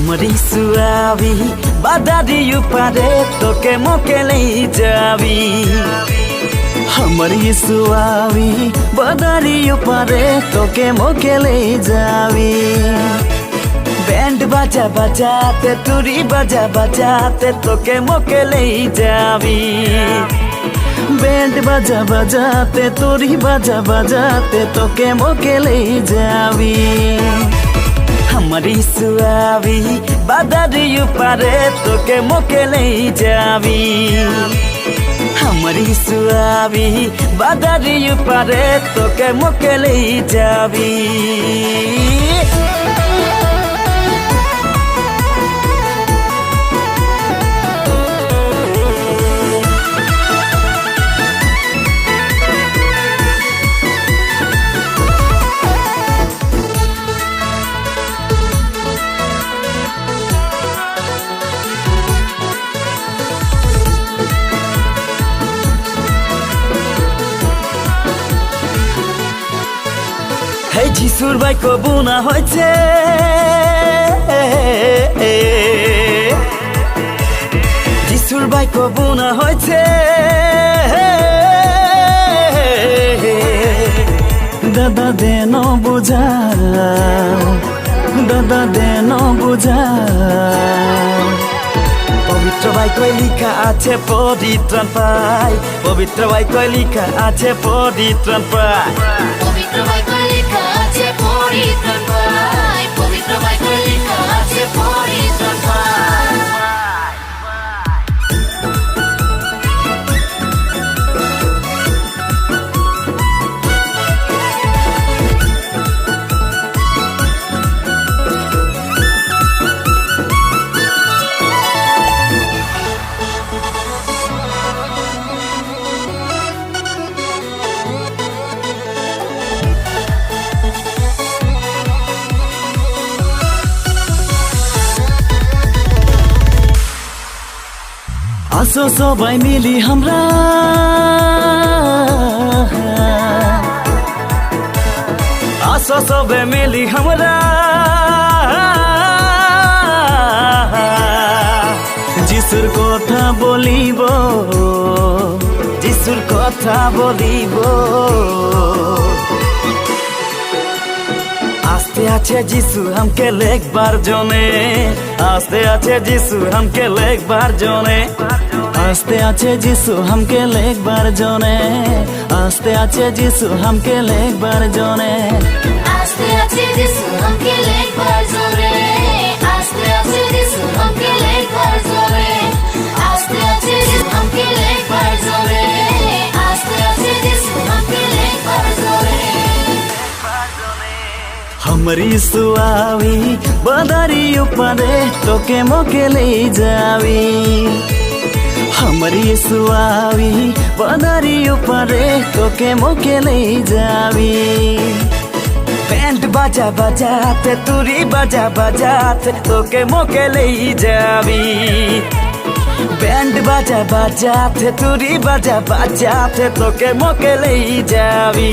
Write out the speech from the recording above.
हमरी सुआवी बादारी पारे तोके मोकेले जावी हमरी सुआवी बादारी पारे तोके मोकेले जावी बैंड बाजा बजाते तुरी बाजा बजाते तोके मोकेले जावी बैंड बाजा बजाते तुरी बाजा बजाते तोके मोकेले जावी हमारी सुआवी बादारी पारे तोके मोकेले जावी हमारी सुआवी बादारी पारे तोके मोकेले जावी যিশুর বাইক বুনা হয়েছে যিশুর বাইক বুনা হয়েছে দাদা দেন বুঝা দাদা দেন বুঝা পবিত্র বাইকয় লিখা আছে পরিত্রাণ পাই পবিত্র বাইকয় লিখা আছে পরিত্রাণ পাই পবিত্র বাইকয় লিখা আছে পরিত্রাণ পাই পবিত্র বাইকয় লিখা আছে পরিত্রাণ পাই আসো সবাই মিলি আমরা আসো সবাই মিলি আমরা যিশুর কথা বলিব যিশুর কথা বলিব आस्ते आछे যিশু हमके लेखबार जोने आस्ते आछे যিশু हमके लेखबार जोने आस्ते आछे যিশু हमके लेखबार जोने आस्ते आछे যিশু हमके लेखबार जोने আস্তে আছে যিশু हमके लेखबार जोने আস্তে আছে যিশু हमके लेखबार जोने আস্তে আছে যিশু हमके लेखबार जोने आस्ते আছে যিশু हमके लेखबार जोने हमारी सुआवी बादारी पारे तोके मोकेले जावी हमारी सुआवी बादारी पारे तोके मोकेले जावी बैंड बाजा बजाते तुरी बाजा बजाते तोके मोकेले जावी बैंड बाजा बजाते तुरी बाजा बजाते तोके मोकेले जावी